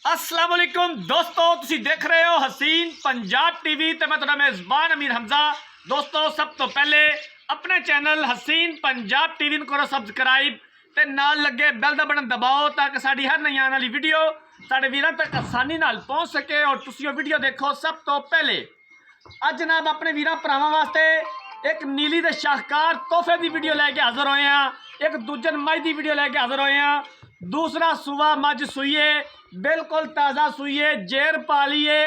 अस्सलाम वालेकुम दोस्तों, तुसी देख रहे हो हसीन पंजाब टीवी ते मैं तुहाडा मेज़बान अमीर हमजा। दोस्तों, सब तो पहले अपने चैनल हसीन पंजाब टीवी करो सब्सक्राइब ते नाल लगे बैल दा बटन दबाओ ताकि साडी हर नई आने वाली वीडियो साडे वीरां तक आसानी नाल पहुंच सके और तुसी वो वीडियो देखो सब तो पहले। अज जनाब अपने वीरां भरावां वास्ते एक नीली दे शाहकार तोहफे की वीडियो लैके हाज़र होए हैं। एक दूजन मझ की वीडियो लैके हाज़र होए हैं। दूसरा सूआ मझ सूईए, बिल्कुल ताज़ा सूईए, जेर पा लीए,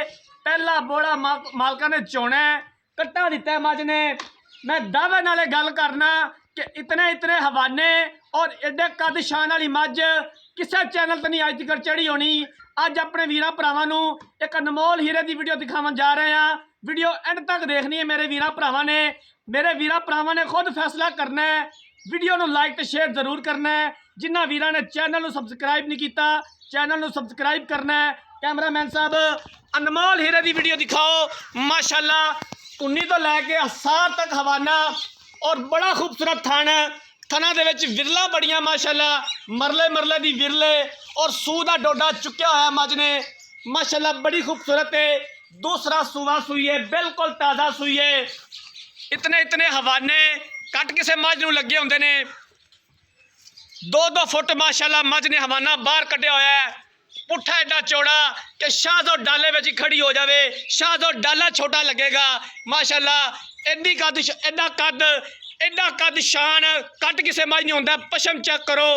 पहला बोड़ा मालका ने चोना कट्टा दिता है मझ ने। मैं दावे नाले गल करना कि इतने इतने हवाने और एडे कद शान वाली मझ किसी चैनल तो नहीं अज तक चढ़ी होनी। अज अपने वीरां भरावां नूं एक अनमोल हीरे की वीडियो दिखावन जा रहे हैं। वीडियो एंड तक देखनी है मेरे वीरां भरावां ने। मेरे वीरां भरावां ने खुद फैसला करना है। वीडियो नूं लाइक ते शेयर जरूर करना है। जिन्हां वीरां ने चैनल नूं सबसक्राइब नहीं किया चैनल नूं सबसक्राइब करना है। कैमरामैन साहब अनमोल हीरे की वीडियो दिखाओ। माशाअल्लाह कुन्नी तो लैके असार तक हवाना और बड़ा खूबसूरत थन। थना दे विच विरला बड़ियां माशाअल्लाह, मरले मरले दी विरले और सूह दा डोडा चुक्या होया मझ ने माशाअल्लाह बड़ी खूबसूरत है। दूसरा सूआ सूईए, बिल्कुल ताज़ा सूईए। इतने इतने हवाने कट किसे मझ नूं लगे होंदे ने। 2-2 फुट माशाअल्लाह मझ ने हवाना बाहर कढ़िया होया है। पुट्ठा एडा चौड़ा कि शाहजो डाले में खड़ी हो जाए। शाहजो डाला छोटा लगेगा माशाअल्लाह। एडा कद शान कट किसे मझ नहीं होंदा। पशम चेक करो,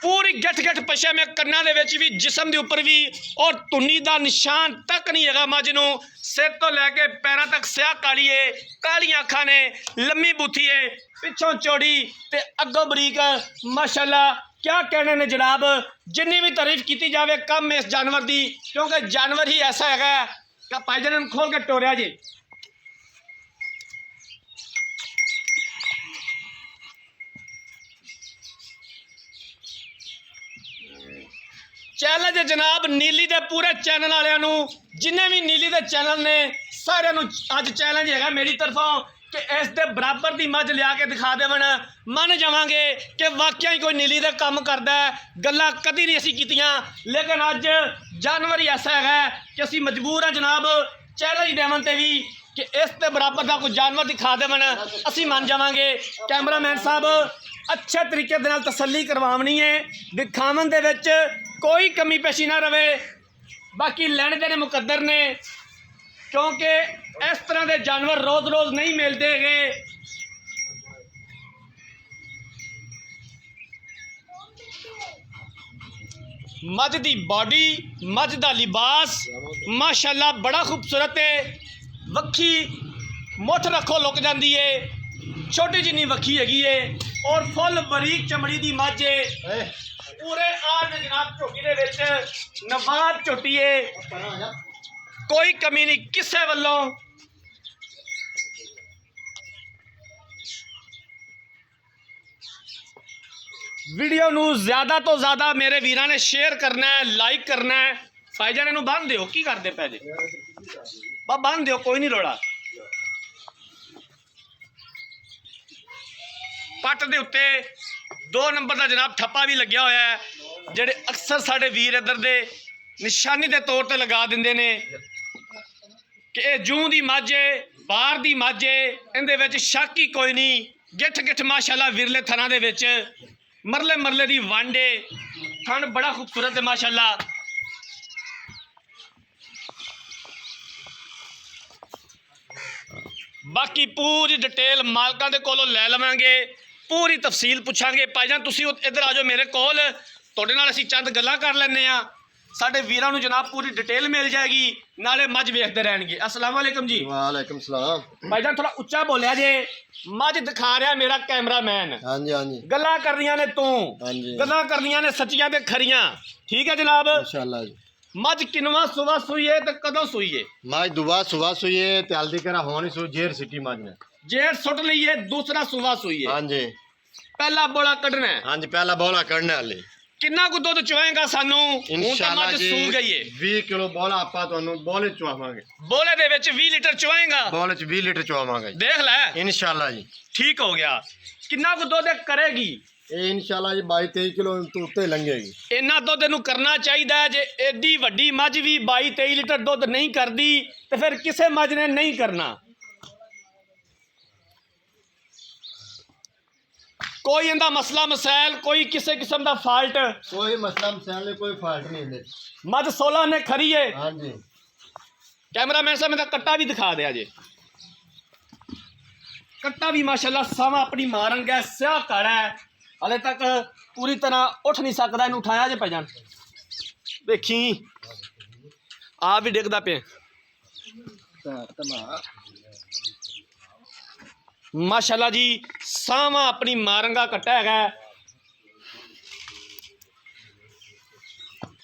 पूरी गठ गठ पशम है। कन्ना दे विच भी, जिसम के उपर भी और धुनी का निशान तक नहीं है मझ नूं। सिर तो लैके पैरों तक स्याह काली है, कालियां अखां ने, लम्मी बूथी है, पिछों चौड़ी ते अगों बरीक माशाअल्लाह। क्या कहने ने जनाब, जिन्नी भी तारीफ की जाए कम इस जानवर की, क्योंकि जानवर ही ऐसा है। भाईजान खोल के टोरिया जी। चैलेंज है जनाब नीली दे पूरे चैनल वालियां नूं, जिन्ने भी नीली दे चैनल ने सारिਆਂ नूं अज चैलेंज है मेरी तरफों कि इस दे बराबर की मझ लिया के दिखा देवन। मन जावांगे कि वाकई ही कोई नीली दे काम करदा है। गल्लां कदी नहीं असीं कीतियां, लेकिन अज जानवर ही ऐसा है कि असीं मजबूर हाँ जनाब चैलेंज देवन ते भी कि इस दे बराबर का कोई जानवर दिखा देवन, असीं मन जावांगे। कैमरामैन साहब अच्छे तरीके दे नाल तसल्ली करवावनी है, दिखावन दे विच कोई कमी पेशी ना रवे। बाकी लैने देने मुकद्दर ने, क्योंकि इस तरह के जानवर रोज़ रोज़ नहीं मिलते गए। मझ की बॉडी, मझ का लिबास माशाअल्लाह बड़ा खूबसूरत है। वक्खी मुठ रखो लुक जाती है, छोटी जिन्नी वक्खी हैगी है और फुल बरीक चमड़ी की मझ है। पूरे आर में जनाब झोटी दे विच नवाब झोटी है, कोई कमी नहीं किसे वल्लों। वीडियो नू ज़्यादा तो ज़्यादा मेरे वीरां ने शेयर करना है, लाइक करना है। भाईजान इहनूं बंन दिओ, की करदे पै जे बंन दिओ, कोई नहीं रोड़ा। पट दे उत्ते 2 नंबर का जनाब ठप्पा भी लग्या होया है, जिहड़े अक्सर साडे वीर इधर दे निशानी के तौर पर लगा दिंदे ने कि यह जूं दी मझ है, बाहर दी मझ है, इहदे विच शक ही कोई नहीं। गिठ गिठ माशाअल्लाह विरले थना दे विच मरले मरले दी वंड है। थन बड़ा खूबसूरत है माशाअल्लाह। बाकी पूरी डिटेल मालकां दे कोलों लै लवांगे, पूरी तफसील पुछांगे। भाईजान तुसीं इधर आ जाओ मेरे कोल, तुहाडे नाल असीं चंद गल्लां कर लैंदे आ। साडे वीरां नूं जनाब पूरी डिटेल मिल जाएगी, नाले मझ वेखदे रहणगे। अस्सलाम वालेकुम जी। वालेकुम सलाम। भाईजान थोड़ा उच्चा बोलिया जे, मझ दिखा रहा मेरा कैमरामैन, हाँ जी हाँ जी गल्लां करनियां ने तू, हाँ जी गल्लां करनियां ने सच्चियां ते खरियां। ठीक है जनाब, इंशाअल्लाह जी। मझ किनवा सुबह सूई है ते कदों सूई है? माज दुआ सुबह सुई है ते हल्दी करा होनी सु जेर सिटी माज ने जेर सुट ली है। दूसरा सुबह सूई है, हाँ जी पहला बोला कढ़ना है। हाँ जी पहला बोला करने वाले किन्ना को दुध चुआएगा सानू? इंशाअल्लाह जी सूह गई है। 20 किलो बोला आपा तुहानू बोले चुआवांगे। बोले दे विच 20 लीटर चुआएगा? बोले च 20 लीटर चुआवांगे देख ले, इंशाअल्लाह जी। ठीक हो गया। किन्ना को दुध करेगी? ये इंशाल्लाह जी 22-23 किलो तो उत्ते लंघेगी। ਇੰਨਾ ਦੁੱਧ ਇਹਨੂੰ ਕਰਨਾ ਚਾਹੀਦਾ ਹੈ। ਜੇ ਐਡੀ ਵੱਡੀ ਮੱਝ ਵੀ 22-23 ਲੀਟਰ ਦੁੱਧ ਨਹੀਂ ਕਰਦੀ ਤੇ ਫਿਰ ਕਿਸੇ ਮੱਝ ਨੇ ਨਹੀਂ ਕਰਨਾ। ਕੋਈ ਇਹਦਾ ਮਸਲਾ ਮਸਾਇਲ, ਕੋਈ ਕਿਸੇ ਕਿਸਮ ਦਾ ਫਾਲਟ? कोई मसला मसाइल नहीं, कोई फॉल्ट नहीं है। ਮੱਝ 16 ਨੇ ਖਰੀ ਹੈ। हाँ जी। कैमरामैन साहब मेरा कट्टा भी दिखा दिया जे। कट्टा भी माशाल्लाह सावा अपनी मारंग है, स्याह काला है, हले तक पूरी तरह उठ नहीं सकता। इन्हू उठाया जे पै जान, देखी आप भी डिगदा पे। माशाल्लाह जी सावा अपनी मारंगा कट्टा है।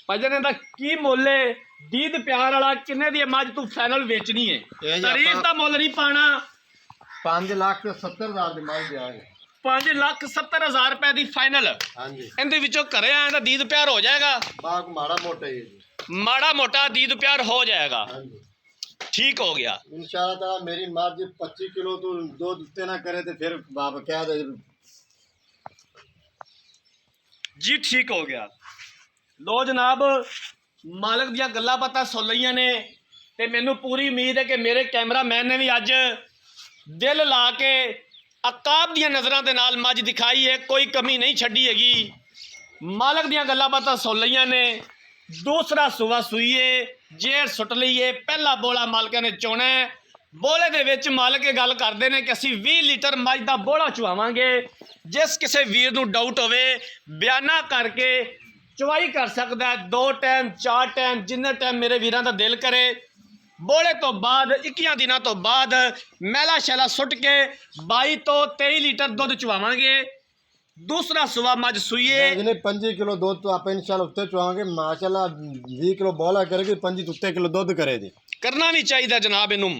भजन दा की मुल है? दीद प्यार वाला किन्ने दी मझ तू फाइनल बेचनी है? तारीफ दा मुल नहीं पाना। 5,70,000 की माल दिया। 5,70,000 रुपए की फाइनल। हाँ जी। इनके विचों घरे आए तो दीद प्यार हो जाएगा? बाग माड़ा मोटा ही है जी। माड़ा मोटा दीद प्यार हो जाएगा। हाँ जी। ठीक हो गया इंशाल्लाह ताला। मेरी माँ जी 25 किलो तो दूध उत्ते ना करे तो फिर बाप क्या दे जी। ठीक हो गया। लो जनाब, मालक दियां गल्लां बातां सुन लईआं ने ते मैनूं पूरी उम्मीद है कि मेरे कैमरामैन ने भी अज दिल ला के अकाब दियां नज़रां दे नाल मझ दिखाई है, कोई कमी नहीं छड्डी हैगी। मालक दियां गल्लां बातां सुन लईआं ने। दूसरा सूआ सूईए, जेड़ सुट लईए, पहला बोला मालकां ने चोना है। बोले दे विच मालक ये गल करदे ने कि असीं 20 लीटर मझ दा बोला चुवावांगे। जिस किसी वीर नूं डाउट होवे बयाना करके चवाई कर सकता है, 2 टाइम 4 टाइम जिन्ने टाइम मेरे वीरां दा दिल करे। बोले तो बाद 21 दिनों तो बाद मैला शैला सुट के 22 तो 23 लीटर दुध चुवावांगे। दूसरा सुबह मझ सूईए 25 किलो दूध तो आप इंशाल्लाह उत्ते चुवाएंगे। माशाल्लाह 20 किलो बोला करेगी, 25 उत्ते किलो दूध करेगी। करना भी चाहिए जनाब। इनू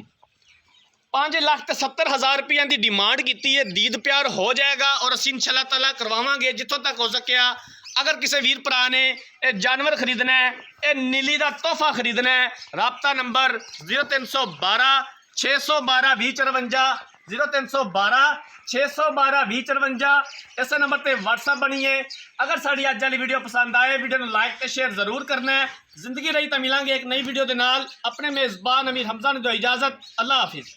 5,70,000 रुपये की डिमांड की है। दीद प्यार हो जाएगा और असीं इंशाल्लाह ताला करवावांगे जितों तक हो सकिया। अगर किसी वीर भरा ने यह जानवर खरीदना है, यह नीली का तोहफा खरीदना है, राबता नंबर 0312 612 2054 0312 612 2054 इस नंबर पर व्हाट्सअप बनी है। अगर साड़ी अज वाली वीडियो पसंद आए, वीडियो को लाइक तो शेयर जरूर करना है। जिंदगी रही तो मिलांगे एक नई वीडियो के नाल। अपने मेज़बान अमीर हमजा ने दो इजाज़त। अल्लाह हाफिज़।